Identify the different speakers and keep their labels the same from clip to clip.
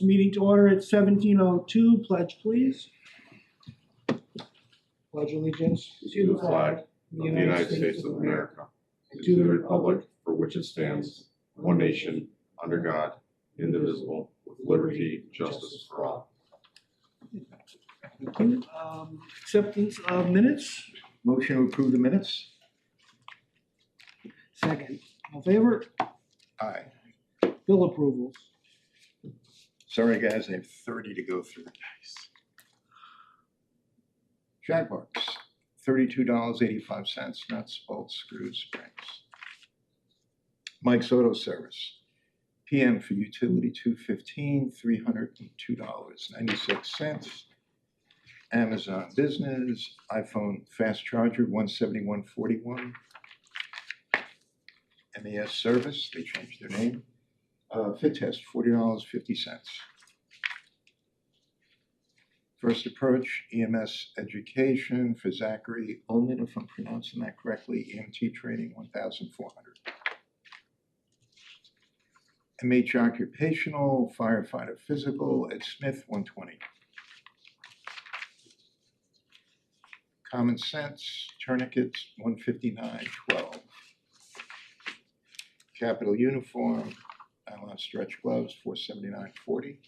Speaker 1: this meeting to order at 17:02. Pledge, please. Pledge allegiance
Speaker 2: to the flag of the United States of America and to the republic for which it stands, one nation, under God, indivisible, with liberty and justice for all.
Speaker 1: Thank you. Acceptance of minutes.
Speaker 3: Motion to approve the minutes?
Speaker 1: Second. All in favor?
Speaker 3: Aye.
Speaker 1: Bill approvals.
Speaker 3: Sorry, guys, I have 30 to go through. Nice. Jaguars, $32.85, nuts, bolts, screws, springs. Mike's Auto Service, PM for utility $215, $302.96. Amazon Business, iPhone Fast Charger $171.41. MES Service, they changed their name. Fit Test $40.50. First Approach, EMS Education for Zachary Ullman, if I'm pronouncing that correctly, EMT Training $1,400. MH Occupational, Firefighter Physical, Ed Smith $120. Common Sense, Tourniquets $159.12. Capital Uniform, Nylon Stretch Gloves $479.40.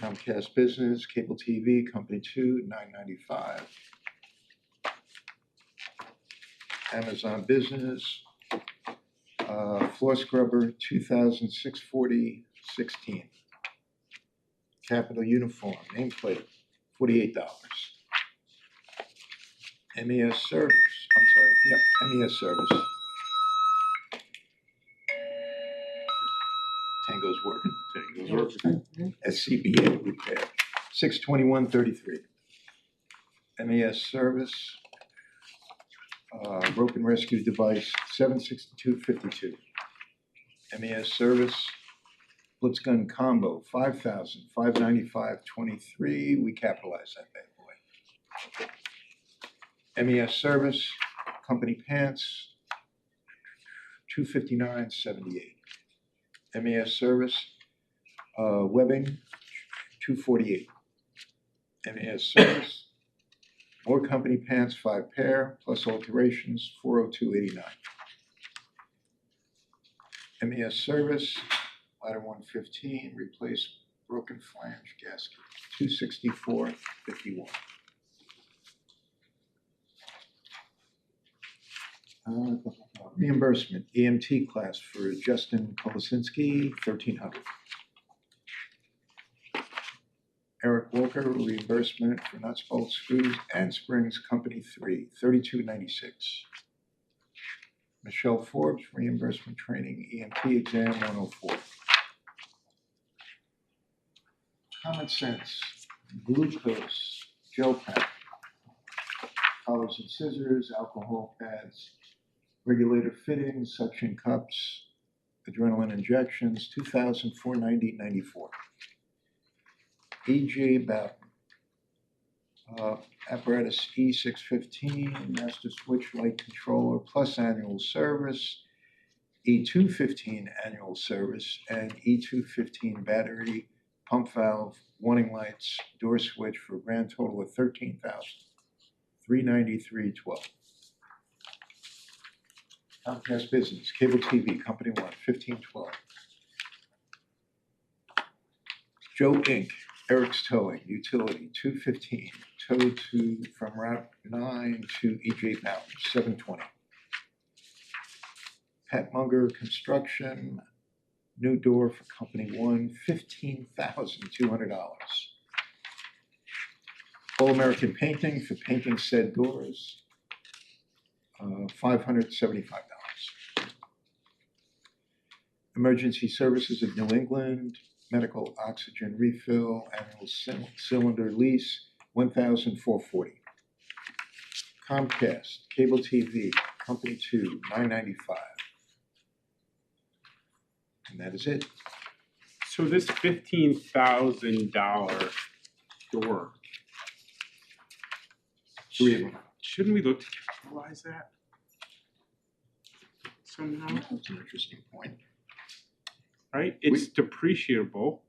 Speaker 3: Comcast Business, Cable TV, Company 2, $995. Amazon Business, Floor Scrubber, $2,640.16. Capital Uniform, nameplate, $48. MES Service, MES Service. Tango's working. SCBA repair, $621.33. MES Service, broken rescue device, $762.52. MES Service, Blitz Gun Combo, $5,595.23. We capitalized that bad boy. MES Service, company pants, $259.78. MES Service, webbing, $248. MES Service, more company pants, 5 pair, plus alterations, $402.89. MES Service, ladder 115, replace broken flange gasket, $264.51. Reimbursement, EMT class for Justin Kolosinski, $1,300. Eric Walker, reimbursement for nuts, bolts, screws, and springs, Company 3, $32.96. Michelle Forbes, reimbursement training, EMT exam, $104. Common Sense, glucose, gel pack, collars and scissors, alcohol pads, regulator fittings, suction cups, adrenaline injections, $2,490.94. EJ Bowden, apparatus E615, master switch light controller plus annual service, E215 annual service, and E215 battery, pump valve, warning lights, door switch for a grand total of $13,393.12. Comcast Business, Cable TV, Company 1, $15.12. Joe Inc., Eric's Towing, Utility, $215. Tow from Route 9 to EJ Mountain, $720. Pat Munger Construction, new door for Company 1, $15,200. All American Painting for painting said doors, $575. Emergency Services of New England, medical oxygen refill, annual cylinder lease, $1,440. Comcast, Cable TV, Company 2, $995. And that is it.
Speaker 2: So this $15,000 door, shouldn't we look to capitalize that somehow?
Speaker 3: That's an interesting point.
Speaker 2: Right? It's depreciable.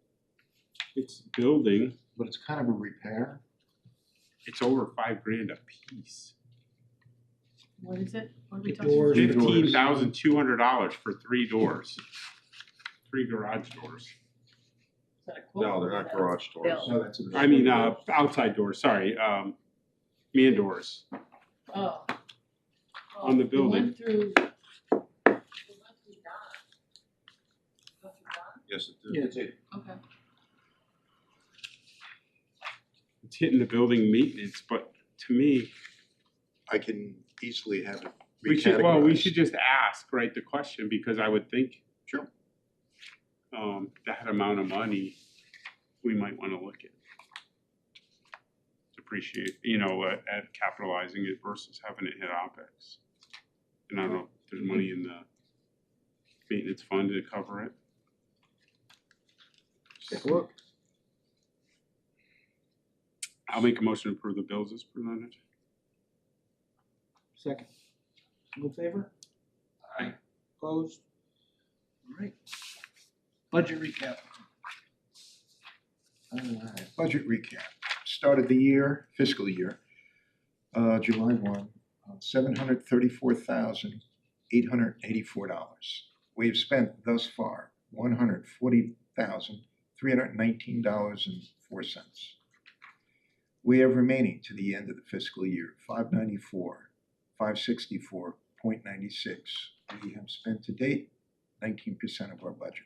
Speaker 4: It's building,
Speaker 3: but it's kind of a repair.
Speaker 4: it's over $5,000 a piece.
Speaker 5: What is it? What are we
Speaker 1: The
Speaker 5: talking
Speaker 1: doors.
Speaker 5: about?
Speaker 4: $15,200 for 3 doors. 3 garage doors.
Speaker 5: Is that a quote?
Speaker 2: No, they're not garage doors.
Speaker 5: Bill.
Speaker 3: No, that's a.
Speaker 4: I mean, outside doors, sorry, man doors.
Speaker 5: Oh.
Speaker 4: On the
Speaker 5: It
Speaker 4: building.
Speaker 5: went through.
Speaker 2: Yes, it
Speaker 1: Yeah,
Speaker 2: did.
Speaker 5: Okay.
Speaker 4: It's hitting the building maintenance, but to me,
Speaker 3: I can easily have it
Speaker 4: we
Speaker 3: recategorized.
Speaker 4: should just ask, right, the question, because I would think.
Speaker 3: Sure.
Speaker 4: That amount of money, we might wanna look at. Appreciate, at capitalizing it versus having it hit OpEx. And I don't know if there's money in the maintenance fund to cover it.
Speaker 1: Take a look.
Speaker 4: I'll make a motion to approve the bills as presented.
Speaker 1: Second. All in favor?
Speaker 4: Aye.
Speaker 1: Opposed? All right. Budget recap.
Speaker 3: Alright, budget recap. Start of the year, fiscal year, July 1, $734,884. We've spent thus far $140,319.04. We have remaining to the end of the fiscal year $594,564.96. We have spent to date 19% of our budget.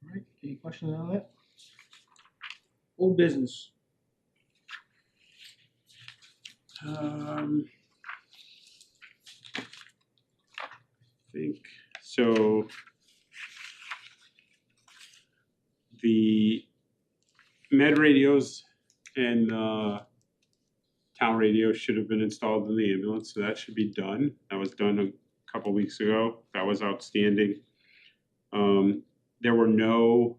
Speaker 1: All right, any questions on that? Old business.
Speaker 4: Think so. The med radios and town radio should have been installed in the ambulance, so that should be done. That was done a couple weeks ago. That was outstanding. There were no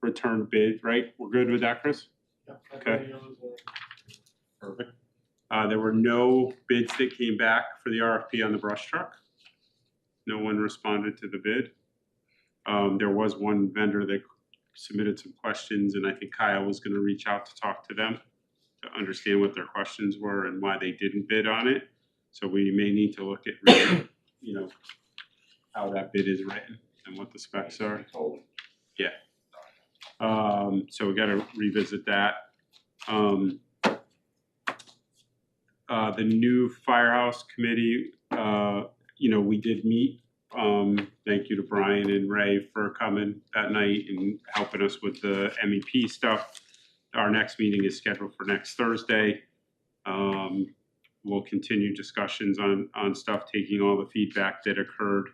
Speaker 4: return bids, right? We're good with that, Chris? Okay. Perfect. There were no bids that came back for the RFP on the brush truck. No one responded to the bid. There was one vendor that submitted some questions, and I think Kyle was gonna reach out to talk to them to understand what their questions were and why they didn't bid on it. So we may need to look at, how that bid is written and what the specs are. Yeah. So we gotta revisit that. The new firehouse committee, we did meet. Thank you to Brian and Ray for coming that night and helping us with the MEP stuff. Our next meeting is scheduled for next Thursday. We'll continue discussions on stuff, taking all the feedback that occurred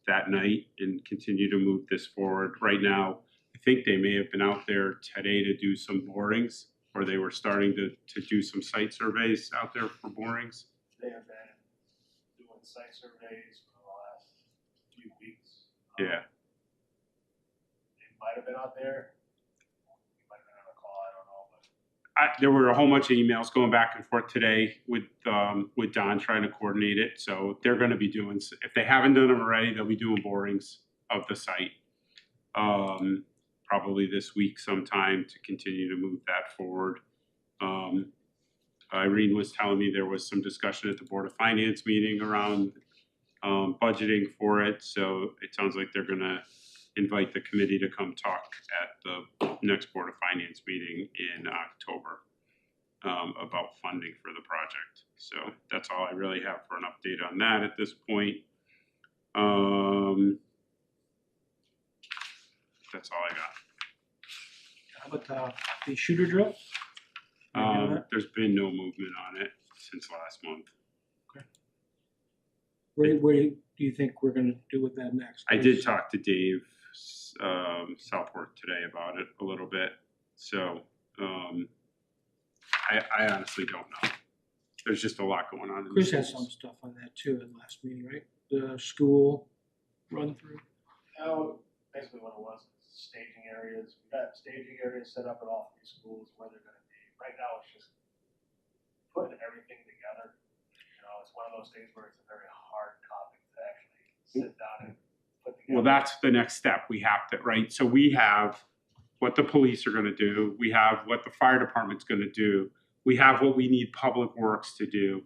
Speaker 4: that night and continue to move this forward. Right now, I think they may have been out there today to do some borings, or they were starting to do some site surveys out there for borings.
Speaker 6: They have been doing site surveys for the last few weeks.
Speaker 4: Yeah.
Speaker 6: They might have been out there. You might have been on a call, I don't know, but
Speaker 4: There were a whole bunch of emails going back and forth today with Don trying to coordinate it. So they're going to be doing, if they haven't done them already, they'll be doing borings of the site. Probably this week sometime to continue to move that forward. Irene was telling me there was some discussion at the Board of Finance meeting around budgeting for it. So it sounds like they're going to invite the committee to come talk at the next Board of Finance meeting in October about funding for the project. So that's all I really have for an update on that at this point. That's all I got.
Speaker 1: How about the shooter drill?
Speaker 4: There's been no movement on it since last month.
Speaker 1: Where do you think we're gonna do with that next?
Speaker 4: I did talk to Dave Southworth today about it a little bit. So I honestly don't know. There's just a lot going on.
Speaker 1: Chris has some stuff on that too at the last meeting, right? The school run through.
Speaker 6: now, basically what it was, staging areas. We got staging areas set up at all 3 schools where they're gonna be. Right now, it's just putting everything together. It's one of those things where it's a very hard topic to actually sit down and put
Speaker 4: Well, that's the next step. We have to, right? So we have what the police are gonna do. We have what the fire department's gonna do. We have what we need Public Works to do.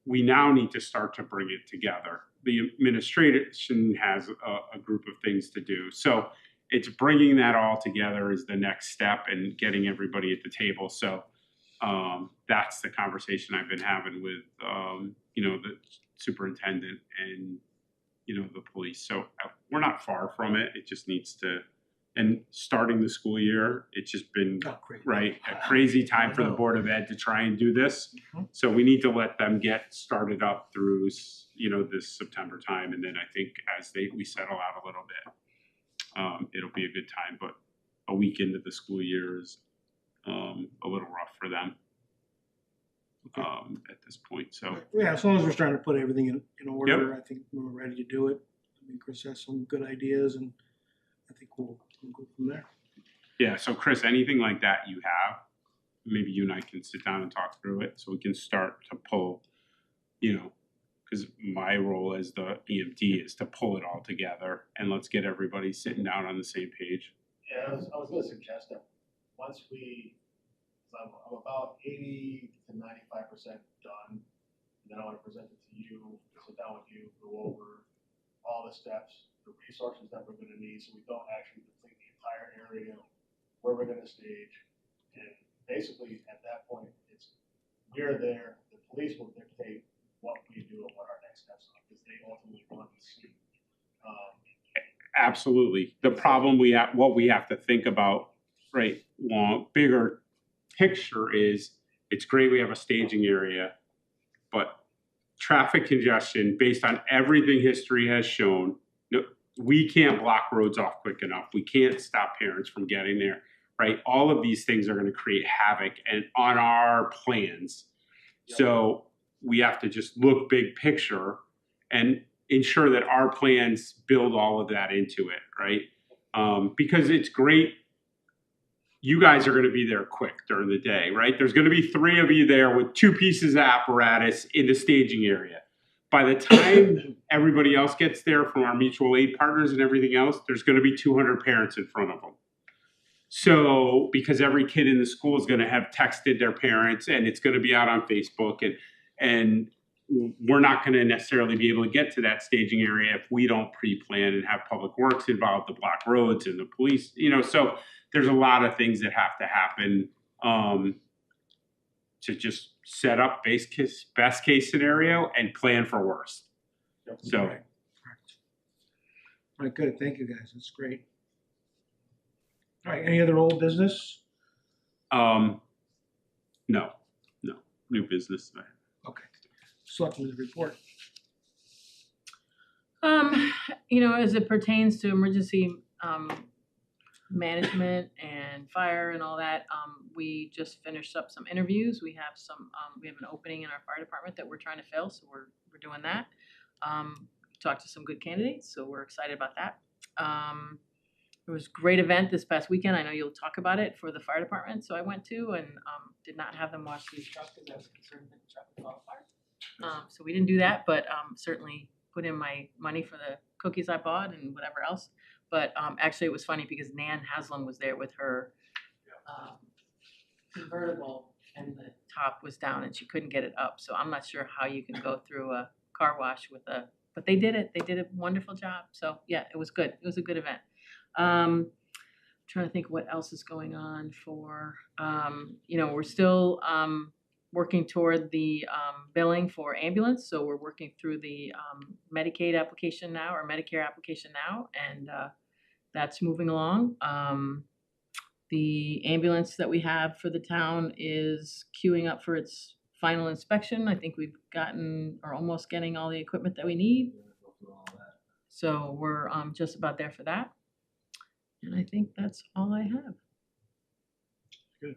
Speaker 4: We now need to start to bring it together. The administration has a group of things to do. So it's bringing that all together is the next step and getting everybody at the table. So that's the conversation I've been having with, the superintendent and, the police. So we're not far from it. It just needs to, and starting the school year, it's just been,
Speaker 1: Oh, great.
Speaker 4: right, a crazy time for the Board of Ed to try and do this.
Speaker 1: Mhm.
Speaker 4: So we need to let them get started up through, this September time. And then I think as we settle out a little bit, it'll be a good time. But a week into the school year is a little rough for them at this point. So
Speaker 1: Yeah, as long as we're starting to put everything in order, I think we're ready to do it. I mean, Chris has some good ideas, and I think we'll go from there.
Speaker 4: yeah, so Chris, anything like that you have, maybe you and I can sit down and talk through it so we can start to pull, because my role as the EMT is to pull it all together and let's get everybody sitting down on the same page.
Speaker 6: Yeah, I was gonna suggest that once I'm about 80 to 95% done, and then I wanna present it to you, sit down with you, go over all the steps, the resources that we're gonna need, so we don't actually deplete the entire area, where we're gonna stage. And basically, at that point, we're there, the police will dictate what we do and what our next steps are, because they ultimately want to see.
Speaker 4: Absolutely. The problem what we have to think about, right, bigger picture is, it's great we have a staging area, but traffic congestion, based on everything history has shown, we can't block roads off quick enough. We can't stop parents from getting there, right? All of these things are going to create havoc on our plans.
Speaker 6: Yep.
Speaker 4: So we have to just look big picture and ensure that our plans build all of that into it, right? Because it's great. You guys are going to be there quick during the day, right? There's going to be 3 of you there with 2 pieces of apparatus in the staging area. By the time everybody else gets there from our mutual aid partners and everything else, there's going to be 200 parents in front of them. So, because every kid in the school is going to have texted their parents, and it's going to be out on Facebook, and we're not going to necessarily be able to get to that staging area if we don't pre-plan and have Public Works involved, the block roads and the police, so there's a lot of things that have to happen to just set up best case scenario and plan for worst.
Speaker 6: Yep.
Speaker 4: So,
Speaker 1: Right. All right, good. Thank you, guys. That's great. All right, any other old business?
Speaker 4: no, new business.
Speaker 1: Okay. Selectmen's report.
Speaker 5: As it pertains to emergency management and fire and all that, we just finished up some interviews. We have an opening in our fire department that we're trying to fill, so we're doing that. Talked to some good candidates, so we're excited about that. It was a great event this past weekend. I know you'll talk about it for the fire department, so I went to and did not have them wash these trucks because I was concerned that the truck would fall apart. So we didn't do that, but certainly put in my money for the cookies I bought and whatever else. But actually it was funny because Nan Haslam was there with her convertible, and the top was down and she couldn't get it up. So I'm not sure how you can go through a car wash but they did it. They did a wonderful job. So yeah, it was good. It was a good event. Trying to think what else is going on for, we're still working toward the billing for ambulance. So we're working through the Medicaid application now, or Medicare application now, and that's moving along. The ambulance that we have for the town is queuing up for its final inspection. I think we've gotten, or almost getting, all the equipment that we need. So we're just about there for that. And I think that's all I have.
Speaker 1: All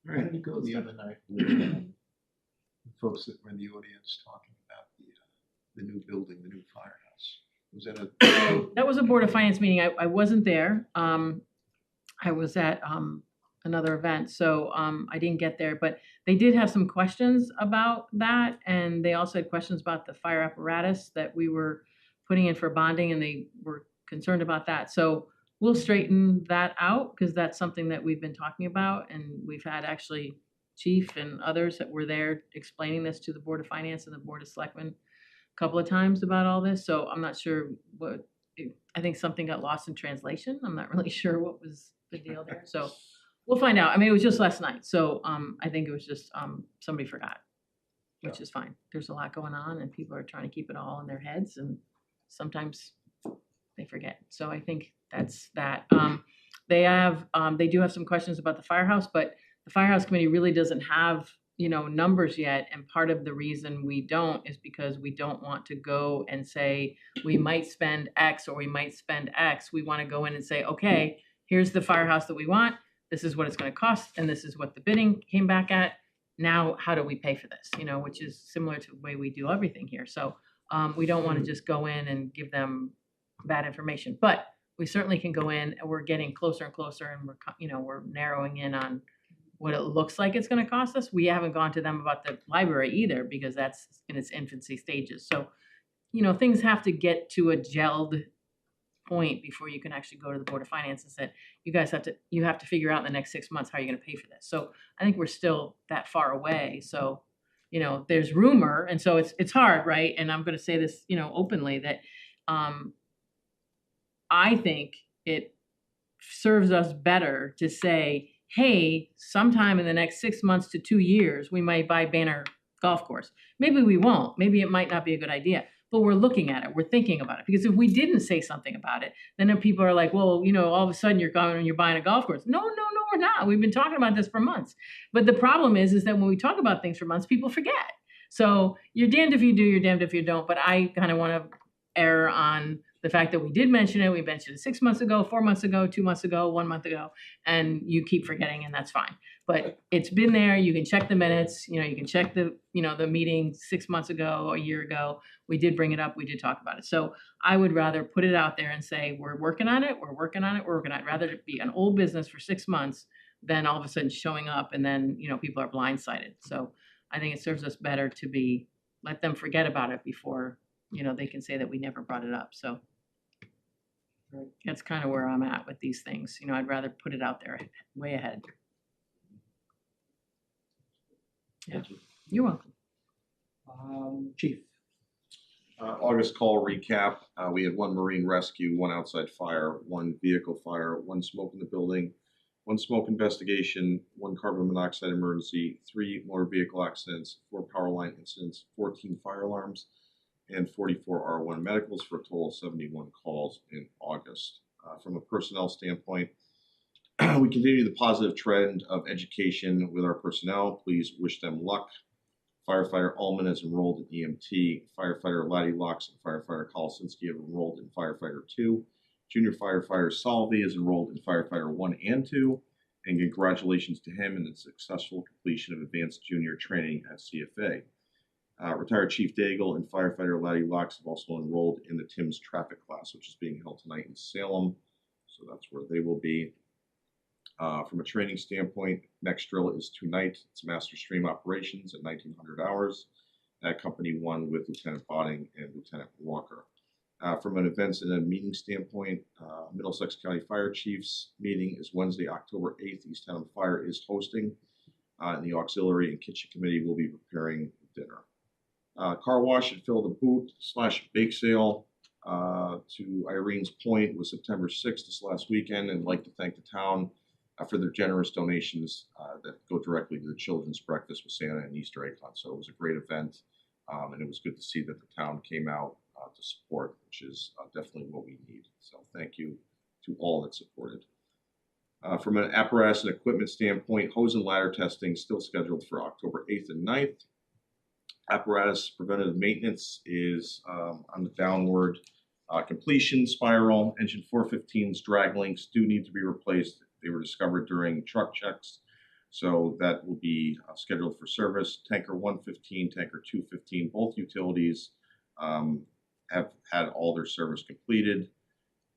Speaker 3: How
Speaker 1: right.
Speaker 3: did it go the other night with the folks that were in the audience talking about the new building, the new firehouse? Was that
Speaker 5: That was a Board of Finance meeting. I wasn't there. I was at another event, so I didn't get there. But they did have some questions about that, and they also had questions about the fire apparatus that we were putting in for bonding and they were concerned about that. So we'll straighten that out because that's something that we've been talking about and we've had actually Chief and others that were there explaining this to the Board of Finance and the Board of Selectmen a couple of times about all this. So I'm not sure I think something got lost in translation. I'm not really sure what was the deal there. So we'll find out. I mean, it was just last night. So I think it was just somebody forgot, which is fine. There's a lot going on and people are trying to keep it all in their heads and sometimes they forget. So I think that's that. They do have some questions about the firehouse, but the firehouse committee really doesn't have, numbers yet. And part of the reason we don't is because we don't want to go and say, we might spend X or we might spend X. We want to go in and say, okay, here's the firehouse that we want. This is what it's going to cost. And this is what the bidding came back at. Now, how do we pay for this? Which is similar to the way we do everything here. So we don't want to just go in and give them bad information, but we certainly can go in and we're getting closer and closer and we're narrowing in on what it looks like it's going to cost us. We haven't gone to them about the library either because that's in its infancy stages. So, things have to get to a gelled point before you can actually go to the Board of Finance and say, you have to figure out in the next 6 months how you're going to pay for this. So I think we're still that far away. So, there's rumor. And so it's hard, right? And I'm going to say this, openly that I think it serves us better to say, hey, sometime in the next 6 months to 2 years, we might buy Banner Golf Course. Maybe we won't. Maybe it might not be a good idea, but we're looking at it. We're thinking about it. Because if we didn't say something about it, then people are like, well, all of a sudden you're going and you're buying a golf course. No, we're not. We've been talking about this for months. But the problem is that when we talk about things for months, people forget. So you're damned if you do, you're damned if you don't. But I kind of want to err on the fact that we did mention it. We mentioned it 6 months ago, 4 months ago, 2 months ago, 1 month ago, and you keep forgetting, and that's fine. But it's been there. You can check the minutes. You can check the meeting 6 months ago, a year ago. We did bring it up. We did talk about it. So I would rather put it out there and say, we're working on it. We're working on it. We're working on it. Rather it be an old business for 6 months than all of a sudden showing up and then, people are blindsided. So I think it serves us better to let them forget about it before, they can say that we never brought it up. So that's kind of where I'm at with these things. I'd rather put it out there way ahead. Yeah, you're welcome.
Speaker 1: Chief.
Speaker 2: August call recap, we had 1 marine rescue, 1 outside fire, 1 vehicle fire, 1 smoke in the building, 1 smoke investigation, 1 carbon monoxide emergency, 3 motor vehicle accidents, 4 power line incidents, 14 fire alarms, and 44 R1 medicals for a total of 71 calls in August. From a personnel standpoint, we continue the positive trend of education with our personnel. Please wish them luck. Firefighter Ullman is enrolled in EMT. Firefighter Laddie Locks and Firefighter Kolosinski have enrolled in Firefighter 2. Junior Firefighter Salvi is enrolled in Firefighter 1 and 2. And congratulations to him in the successful completion of advanced junior training at CFA. Retired Chief Daigle and Firefighter Laddie Locks have also enrolled in the TIMS traffic class, which is being held tonight in Salem. So that's where they will be. From a training standpoint, next drill is tonight. It's Master Stream Operations at 1900 hours at Company 1 with Lieutenant Botting and Lieutenant Walker. From an events and a meeting standpoint, Middlesex County Fire Chiefs meeting is Wednesday, October 8th. East Town Fire is hosting. And the Auxiliary and Kitchen Committee will be preparing dinner. Car wash and fill the boot / bake sale to Irene's Point was September 6th this last weekend, and I'd like to thank the town for their generous donations that go directly to the Children's Breakfast with Santa and Easter egg hunt. So it was a great event, and it was good to see that the town came out to support, which is definitely what we need. So thank you to all that supported. From an apparatus and equipment standpoint, hose and ladder testing still scheduled for October 8th and 9th. Apparatus preventative maintenance is on the downward completion spiral. Engine 415's drag links do need to be replaced. They were discovered during truck checks, so that will be scheduled for service. Tanker 115, Tanker 215, both utilities have had all their service completed.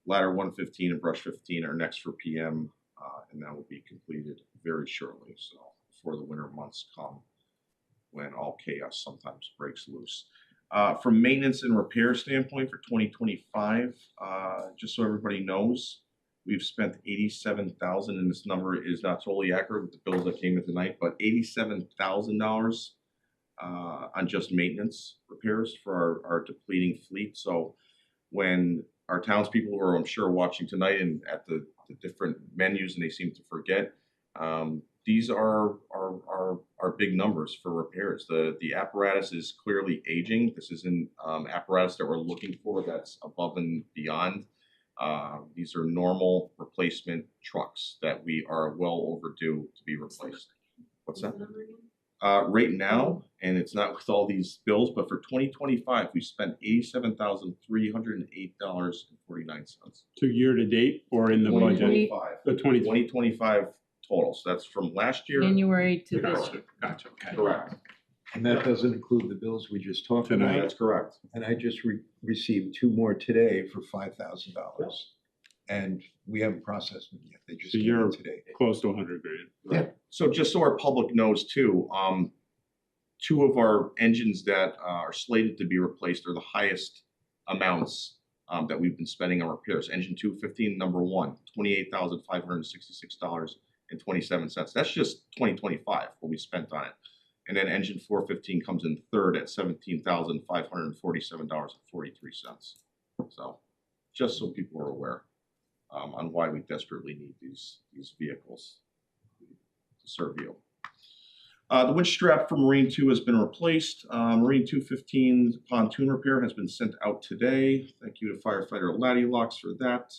Speaker 2: Ladder 115 and Brush 15 are next for PM, and that will be completed very shortly, so before the winter months come, when all chaos sometimes breaks loose. From maintenance and repair standpoint for 2025, just so everybody knows, we've spent $87,000, and this number is not totally accurate with the bills that came in tonight, but $87,000 on just maintenance repairs for our depleting fleet. So when our townspeople who are, I'm sure, watching tonight and at the different menus and they seem to forget, these are big numbers for repairs. The apparatus is clearly aging. This isn't apparatus that we're looking for that's above and beyond. These are normal replacement trucks that we are well overdue to be replaced. What's that? Right now, and it's not with all these bills, but for 2025, we spent $87,308.49.
Speaker 4: So year to date or in the budget?
Speaker 2: 2025.
Speaker 4: The 2020.
Speaker 2: 2025 total. So that's from last year.
Speaker 5: January to this year.
Speaker 4: Gotcha, okay.
Speaker 2: Correct.
Speaker 3: And that doesn't include the bills we just talked
Speaker 4: Tonight.
Speaker 3: about.
Speaker 2: That's correct.
Speaker 3: And I just received 2 more today for $5,000. And we haven't processed them yet. They just
Speaker 4: So
Speaker 3: came
Speaker 4: you're-
Speaker 3: in today.
Speaker 4: Close to 100 grand.
Speaker 2: Right. So just so our public knows too, 2 of our engines that are slated to be replaced are the highest amounts that we've been spending on repairs. Engine 215, number 1, $28,566.27. That's just 2025, what we spent on it. And then engine 415 comes in third at $17,547.43. So just so people are aware on why we desperately need these vehicles to serve you. The winch strap for Marine 2 has been replaced. Marine 215's pontoon repair has been sent out today. Thank you to firefighter Laddie Locks for that.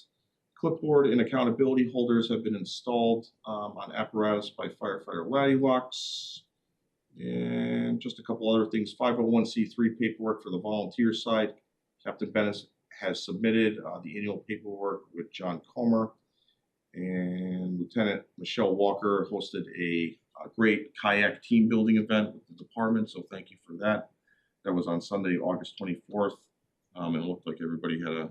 Speaker 2: Clipboard and accountability holders have been installed on apparatus by firefighter Laddie Locks. And just a couple other things. 501c3 paperwork for the volunteer side. Captain Bennett has submitted the annual paperwork with John Comer. And Lieutenant Michelle Walker hosted a great kayak team building event with the department, so thank you for that. That was on Sunday, August 24th. It looked like everybody had a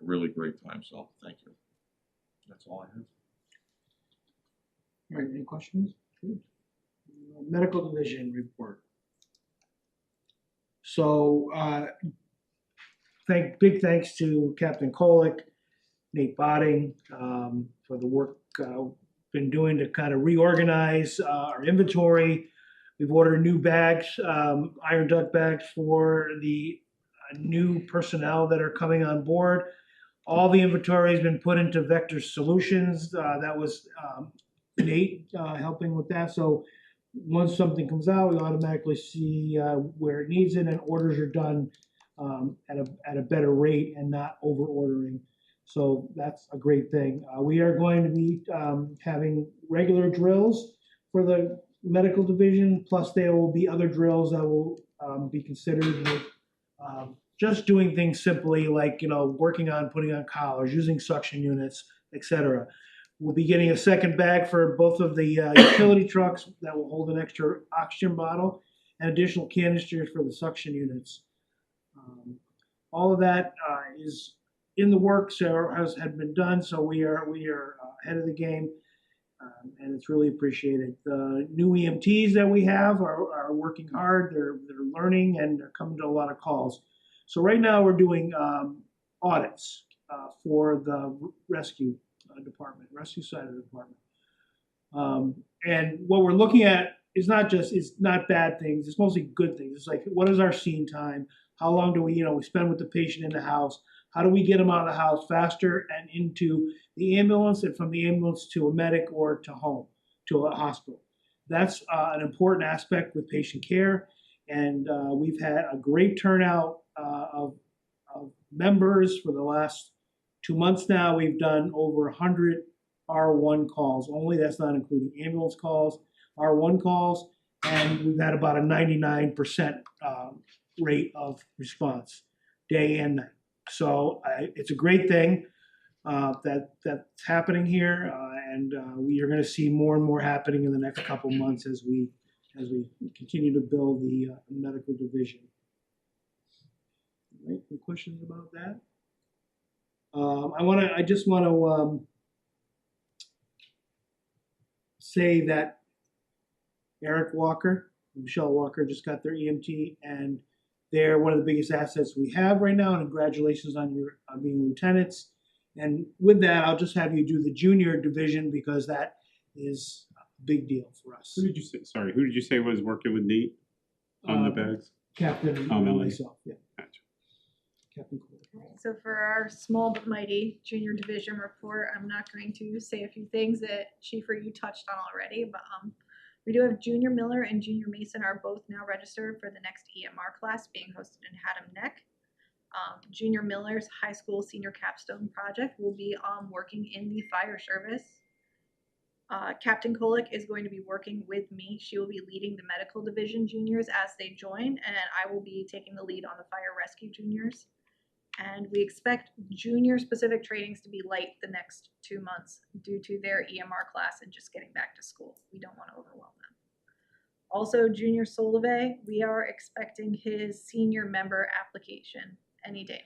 Speaker 2: really great time, so thank you. That's all I have.
Speaker 1: All right, any questions? Good. Medical division report. So, big thanks to Captain Kolick, Nate Botting, for the work been doing to kind of reorganize our inventory. We've ordered new bags, iron duct bags for the new personnel that are coming on board. All the inventory has been put into Vector Solutions. That was Nate helping with that. So once something comes out, we automatically see where it needs it, and orders are done at a better rate and not over ordering. So that's a great thing. We are going to be having regular drills for the medical division, plus there will be other drills that will be considered with just doing things simply like, working on putting on collars, using suction units, etc. We'll be getting a second bag for both of the utility trucks that will hold an extra oxygen bottle and additional canisters for the suction units. All of that is in the works or had been done, so we are ahead of the game, and it's really appreciated. The new EMTs that we have are working hard. They're learning and they're coming to a lot of calls. So right now we're doing audits for the rescue department, rescue side of the department, and what we're looking at is not bad things. It's mostly good things. It's like, what is our scene time? How long do we spend with the patient in the house? How do we get them out of the house faster and into the ambulance, and from the ambulance to a medic or to home, to a hospital? That's an important aspect with patient care, and we've had a great turnout of members for the last 2 months now. We've done over 100 R1 calls only. That's not including ambulance calls, R1 calls, and we've had about a 99% rate of response, day and night. So it's a great thing that's happening here, and we are going to see more and more happening in the next couple months as we continue to build the medical division. All right, any questions about that? I just want to say that Eric Walker, Michelle Walker just got their EMT, and They're one of the biggest assets we have right now, and congratulations on being lieutenants. And with that, I'll just have you do the junior division because that is a big deal for us.
Speaker 4: Who did you say, sorry, who did you say was working with Nate on the bags?
Speaker 1: Captain
Speaker 4: Oh,
Speaker 1: and
Speaker 4: Melanie.
Speaker 1: myself, yeah.
Speaker 4: Gotcha.
Speaker 1: Captain Cole.
Speaker 7: So for our small but mighty junior division report, I'm not going to say a few things that Chief or you touched on already, but we do have Junior Miller and Junior Mason are both now registered for the next EMR class being hosted in Haddam Neck. Junior Miller's high school senior capstone project will be working in the fire service. Captain Kolick is going to be working with me. She will be leading the medical division juniors as they join, and I will be taking the lead on the fire rescue juniors. And we expect junior specific trainings to be light the next 2 months due to their EMR class and just getting back to school. We don't want to overwhelm them. Also, Junior Solove, we are expecting his senior member application any day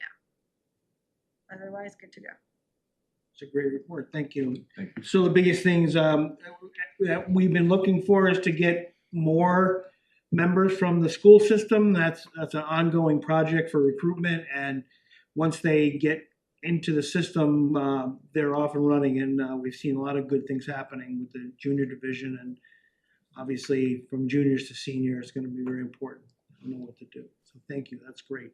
Speaker 7: now. Otherwise, good to go.
Speaker 1: It's a great report, thank you.
Speaker 2: Thank you.
Speaker 1: So the biggest things that we've been looking for is to get more members from the school system. That's an ongoing project for recruitment, and once they get into the system, they're off and running, and we've seen a lot of good things happening with the junior division, and obviously from juniors to senior is going to be very important. I don't know what to do, so thank you, that's great.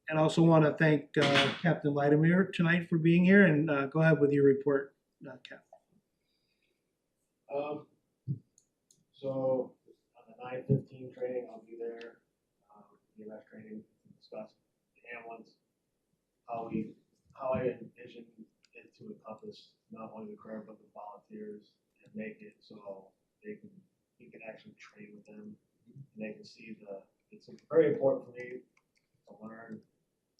Speaker 1: And I also want to thank Captain Lightemere tonight for being here, and go ahead with your report, Cap.
Speaker 6: So on the 9/15 training, I'll be there, EMS training, to discuss the ambulance, how I envision it to encompass not only the crew but the volunteers and make it so we can actually train with them and they can see it's very important for me to learn,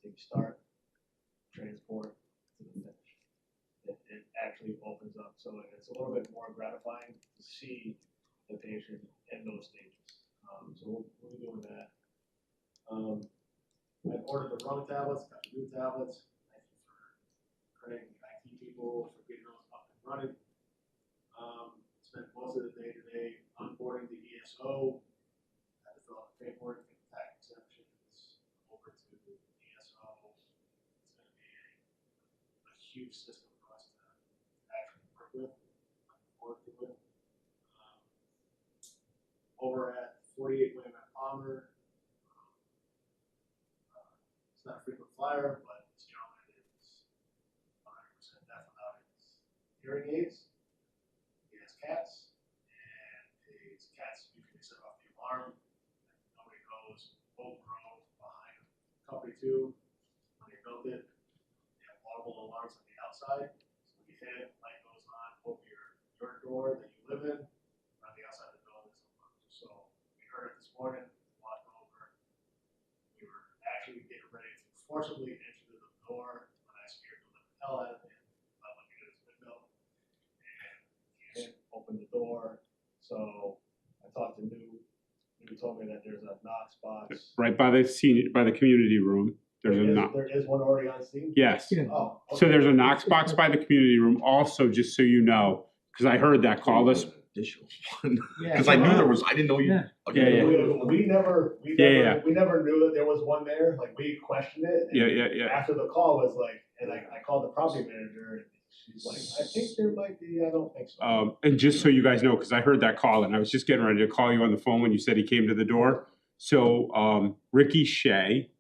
Speaker 6: to start, transport to the finish. It actually opens up, so it's a little bit more gratifying to see the patient in those stages. So we'll be doing that. I've ordered the wrong tablets, got the new tablets. Thank you for Craig and the IT people for getting those up and running. Spent most of the day today onboarding the ESO. Had to fill out the paperwork, get the tax exceptions over to the ESO. It's going to be a huge system for us to actually work with. Over at 48 William F. Palmer, it's not a frequent flyer, but this gentleman is 100% deaf without his hearing aids. He has cats, and his cats usually set off the alarm. Nobody knows Oak Grove behind Company 2. When they built it, they have audible alarms on the outside. So when you hit it, light goes on, open your door that you live in. On the outside of the building is alarm. So we heard it this morning, walked over. We were actually getting ready to forcibly enter the door when I scared the living hell out of him by looking at his window. And he opened the door. So I talked to New. New told me that there's a Knox box.
Speaker 4: Right by the community room, there's a Knox.
Speaker 6: There is one already on scene?
Speaker 4: Yes.
Speaker 1: Yeah.
Speaker 6: Oh, okay.
Speaker 4: So there's a Knox box by the community room also, just so you know, because I heard that call this.
Speaker 2: Additional one.
Speaker 1: Yeah.
Speaker 2: Because I knew there was, I didn't know you.
Speaker 1: Yeah.
Speaker 4: Yeah, yeah.
Speaker 6: We never
Speaker 4: Yeah.
Speaker 6: knew that there was one there. Like we questioned it. And
Speaker 4: Yeah.
Speaker 6: after the call was like, and I called the property manager and she's like, I think there might be, I don't think so.
Speaker 4: And just so you guys know, because I heard that call and I was just getting ready to call you on the phone when you said he came to the door. So Ricky Shea,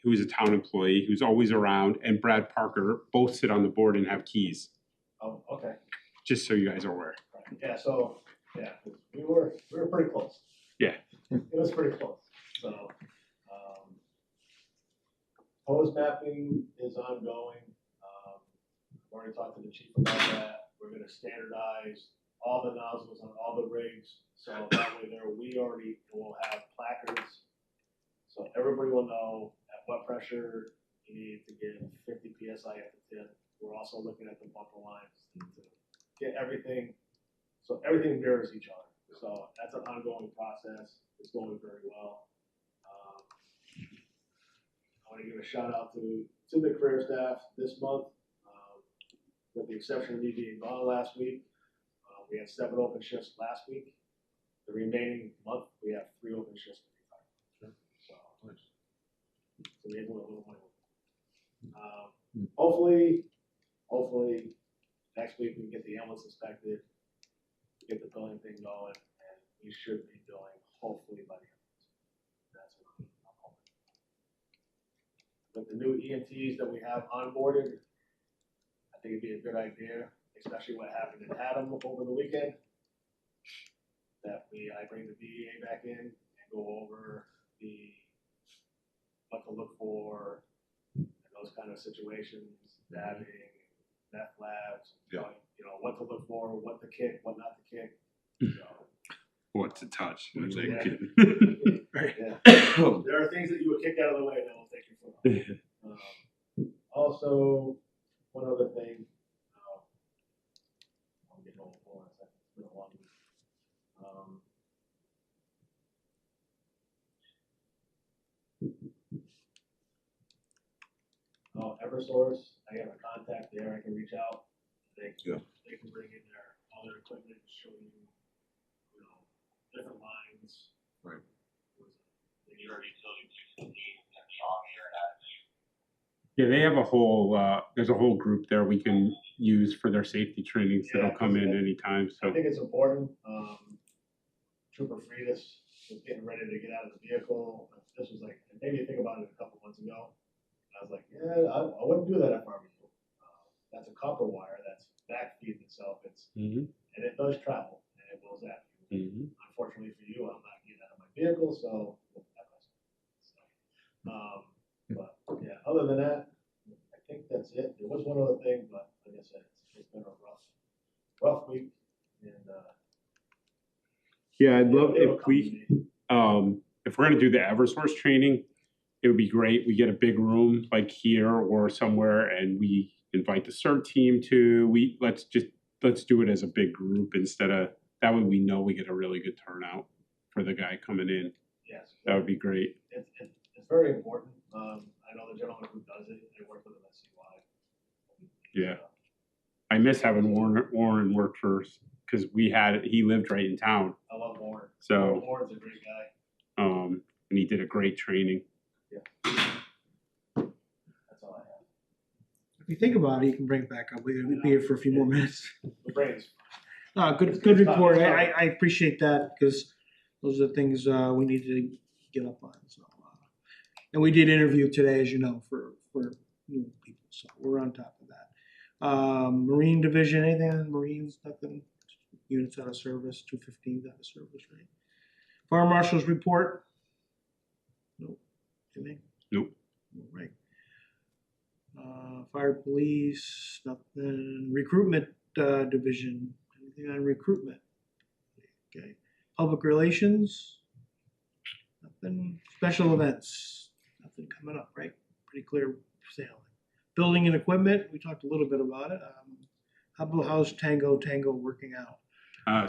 Speaker 4: who is a town employee, who's always around, and Brad Parker both sit on the board and have keys,
Speaker 6: Oh, okay.
Speaker 4: just so you guys are aware.
Speaker 6: Yeah, so, yeah, we were pretty close.
Speaker 4: Yeah.
Speaker 6: It was pretty close, so, pose mapping is ongoing. I've already talked to the chief about that. We're gonna standardize all the nozzles on all the rigs, so that way we already will have placards. So everybody will know at what pressure you need to get 50 PSI at the tip. We're also looking at the bumper lines to get everything. So everything mirrors each other. So that's an ongoing process. It's going very well. I want to give a shout out to the career staff this month. With the exception of me being gone last week, we had 7 open shifts last week. The remaining month, we have 3 open shifts. So so we had a little money. Hopefully, next week we can get the ambulance inspected, get the billing thing going, and we should be doing hopefully by the end of this week. That's what I'm hoping. With the new EMTs that we have onboarded, I think it'd be a good idea, especially what happened in Haddam over the weekend, that I bring the DEA back in and go over what to look for in those kind of situations, dabbing, meth labs,
Speaker 2: Yeah.
Speaker 6: you know, what to look for, what to kick, what not to kick. So,
Speaker 4: What to touch. What they
Speaker 6: Yeah.
Speaker 4: can.
Speaker 6: yeah. There are things that you would kick out of the way that will take your foot off. Also, one other thing, I'm getting old, hold on a second, it's been a long week. Eversource, I have a contact there, I can reach out, they
Speaker 2: Yeah.
Speaker 6: can bring in all their equipment, show you, you know, different lines.
Speaker 2: Right.
Speaker 4: Yeah, they have a whole, there's a whole group there we can use for their safety trainings that'll come in anytime,
Speaker 6: I
Speaker 4: so.
Speaker 6: think it's important, Trooper Freitas was getting ready to get out of the vehicle, this was like, it made me think about it a couple months ago. I was like, yeah, I wouldn't do that if I were you. That's a copper wire that's back feeding itself,
Speaker 4: Mhm,
Speaker 6: and it does travel, and it will zap you.
Speaker 4: mhm.
Speaker 6: Unfortunately for you, I'm not getting out of my vehicle, so. But, yeah, other than that, I think that's it. There was one other thing, but like I said, it's been a rough week, and,
Speaker 4: Yeah, I'd love
Speaker 6: it'll
Speaker 4: if
Speaker 6: come to
Speaker 4: we,
Speaker 6: me.
Speaker 4: if we're gonna do the Eversource training, it would be great. We get a big room like here or somewhere and we invite the CERT team to, let's do it as a big group instead of, that way we know we get a really good turnout for the guy coming in.
Speaker 6: Yes.
Speaker 4: That would be great.
Speaker 6: It's very important. I know the gentleman who does it, I work with him at CY.
Speaker 4: Yeah. I miss having Warren work for us because he lived right in town.
Speaker 6: I love Warren.
Speaker 4: So-
Speaker 6: Warren's a great guy.
Speaker 4: And he did a great training.
Speaker 6: That's all I have.
Speaker 1: If you think about it, you can bring it back up. We'll be here for a few more minutes.
Speaker 6: The brains.
Speaker 1: Good report. I appreciate that because those are the things we need to get up on. So, and we did interview today, as you know, for new people. So we're on top of that. Marine Division, anything on Marines? Nothing. Units out of service, 215 out of service, right? Fire Marshal's report. Nope. Anything?
Speaker 4: Nope.
Speaker 1: All right. Fire Police, nothing. Recruitment Division, anything on recruitment? Okay. Public Relations, nothing. Special Events, nothing coming up, right? Pretty clear sailing. Building and Equipment, we talked a little bit about it. How's Tango working out?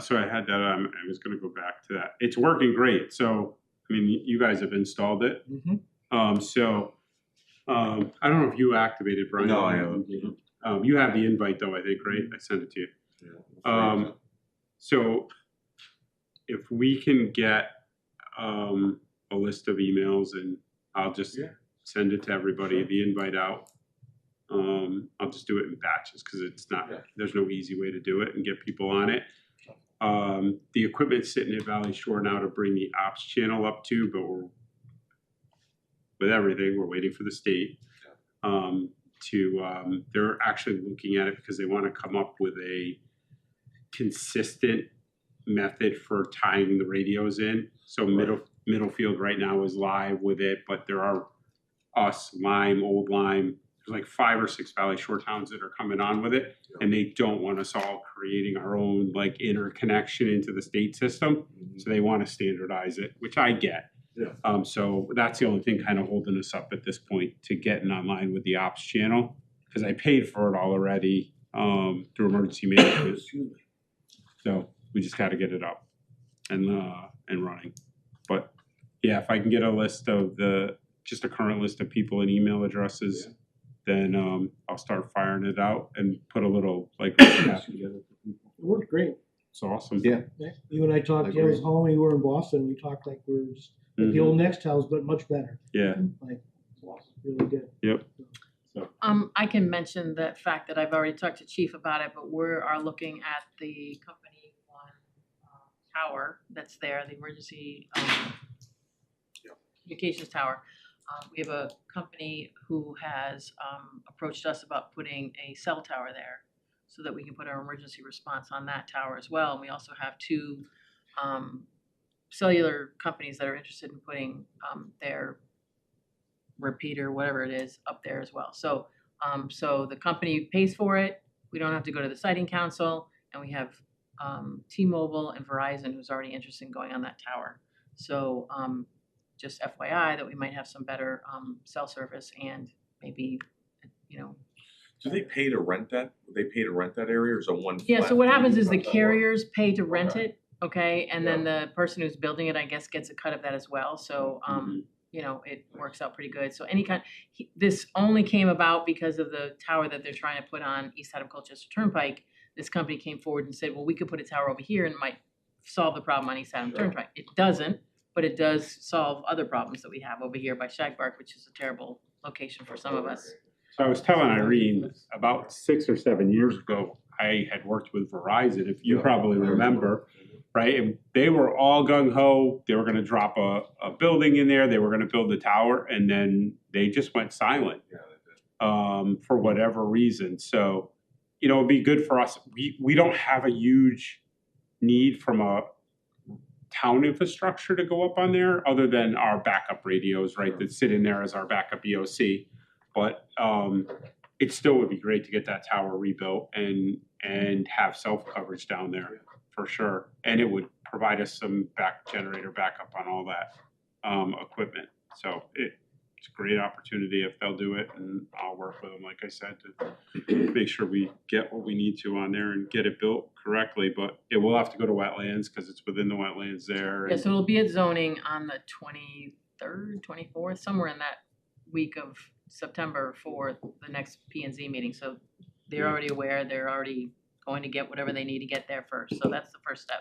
Speaker 4: So I had that, I was gonna go back to that. It's working great. So, I mean, you guys have installed it.
Speaker 1: Mm-hmm.
Speaker 4: I don't know if you activated, Brian.
Speaker 2: No, I haven't.
Speaker 4: You have the invite though, I think, right? I sent it to you.
Speaker 2: Yeah.
Speaker 4: So if we can get a list of emails and I'll just send it to everybody, the invite out. I'll just do it in batches because there's no easy way to do it and get people on it. The equipment's sitting at Valley Shore now to bring the ops channel up to, but with everything, we're waiting for the state they're actually looking at it because they want to come up with a consistent method for tying the radios in. So Middlefield right now is live with it, but there are Lime, Old Lime, there's like 5 or 6 Valley Shore towns that are coming on with it, and they don't want us all creating our own like interconnection into the state system. So they want to standardize it, which I get.
Speaker 2: Yeah.
Speaker 4: So that's the only thing kind of holding us up at this point to getting online with the ops channel, because I paid for it all already through emergency management. So we just got to get it up and running. But yeah, if I can get a list of just a current list of people and email addresses, then I'll start firing it out and put a little like recap together for people.
Speaker 1: It worked great.
Speaker 4: It's awesome.
Speaker 3: Yeah.
Speaker 1: You and I talked, I was home, you were in Boston, we talked like we were just like the old Nextels, but much better.
Speaker 4: Yeah.
Speaker 1: Like, really did.
Speaker 4: Yep.
Speaker 5: I can mention the fact that I've already talked to Chief about it, but we are looking at the Company One tower that's there, the emergency communications tower. We have a company who has approached us about putting a cell tower there so that we can put our emergency response on that tower as well. And we also have two cellular companies that are interested in putting their repeater, whatever it is, up there as well. So so the company pays for it. We don't have to go to the siting council, and we have T-Mobile and Verizon who's already interested in going on that tower. So just FYI that we might have some better cell service and maybe, you know.
Speaker 2: Do they pay to rent that? Do they pay to rent that area, or is it one?
Speaker 5: Yeah, so
Speaker 2: flat
Speaker 5: what
Speaker 2: fee
Speaker 5: happens
Speaker 2: to
Speaker 5: is the
Speaker 2: rent that one?
Speaker 5: carriers pay to rent
Speaker 2: Okay.
Speaker 5: it, okay? And then the person who's building it, I guess, gets a cut of that as well. So you know, it works out pretty good. So any kind, this only came about because of the tower that they're trying to put on east side of Colchester Turnpike. This company came forward and said, well, we could put a tower over here and it might solve the problem on east side of Turnpike. It doesn't, but it does solve other problems that we have over here by Shagbark, which is a terrible location for some of us.
Speaker 4: So I was telling Irene, about 6 or 7 years ago, I had worked with Verizon, if you probably remember, right? And they were all gung ho. They were going to drop a building in there. They were going to build the tower, and then they just went silent
Speaker 2: Yeah, they did.
Speaker 4: for whatever reason. So, you know, it'd be good for us. We don't have a huge need from a town infrastructure to go up on there, other than our backup radios, right, that sit in there as our backup EOC. But it still would be great to get that tower rebuilt and have self coverage down there for sure. And it would provide us some generator backup on all that equipment. So it's a great opportunity if they'll do it, and I'll work with them, like I said, to make sure we get what we need to on there and get it built correctly. But it will have to go to wetlands because it's within the wetlands there.
Speaker 5: Yeah, so it'll be at zoning on the 23rd, 24th, somewhere in that week of September for the next P and Z meeting. So they're already aware, they're already going to get whatever they need to get there first. So that's the first step.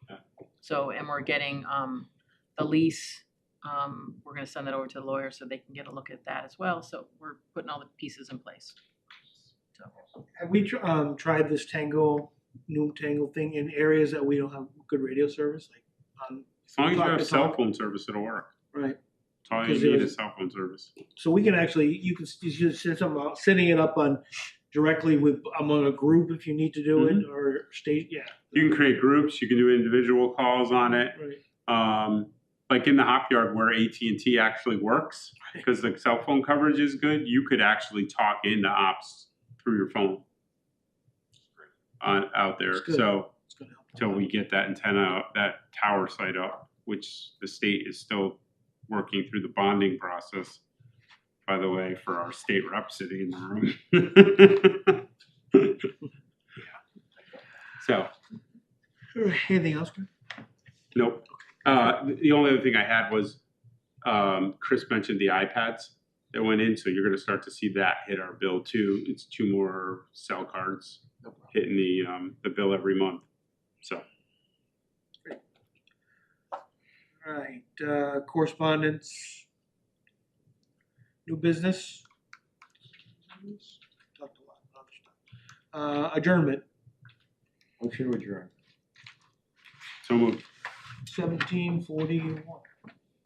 Speaker 4: Yeah.
Speaker 5: So, and we're getting the lease, we're gonna send that over to the lawyer so they can get a look at that as well. So we're putting all the pieces in place. So,
Speaker 1: Have we tried this new Tango thing in areas that we don't have good radio service, like on,
Speaker 4: As long as you
Speaker 1: Talk
Speaker 4: have
Speaker 1: to
Speaker 4: cell
Speaker 1: talk.
Speaker 4: phone service, it'll work.
Speaker 1: right?
Speaker 4: That's all you
Speaker 1: Because
Speaker 4: need
Speaker 1: there's-
Speaker 4: is cell phone service.
Speaker 1: So we can actually, you just said something about setting it up on directly with, among a group if you need to do it, or state, yeah.
Speaker 4: You can create groups, you can do individual calls on it.
Speaker 1: Right.
Speaker 4: Like in the hop yard where AT&T actually works, because the cell phone coverage is good, you could actually talk into ops through your phone out there.
Speaker 1: That's good.
Speaker 4: So
Speaker 1: It's gonna help.
Speaker 4: till we get that antenna, that tower site up, which the state is still working through the bonding process, by the way, for our state rep sitting in the room. So,
Speaker 1: Anything else, Greg?
Speaker 4: nope. The only other thing I had was, Chris mentioned the iPads that went in, so you're gonna start to see that hit our bill too. It's 2 more cell cards hitting the bill every month, so.
Speaker 1: All right, correspondence. New business. Talked a lot of other stuff. Adjournment,
Speaker 3: Motion to adjourn.
Speaker 4: So moved.
Speaker 1: 17:41.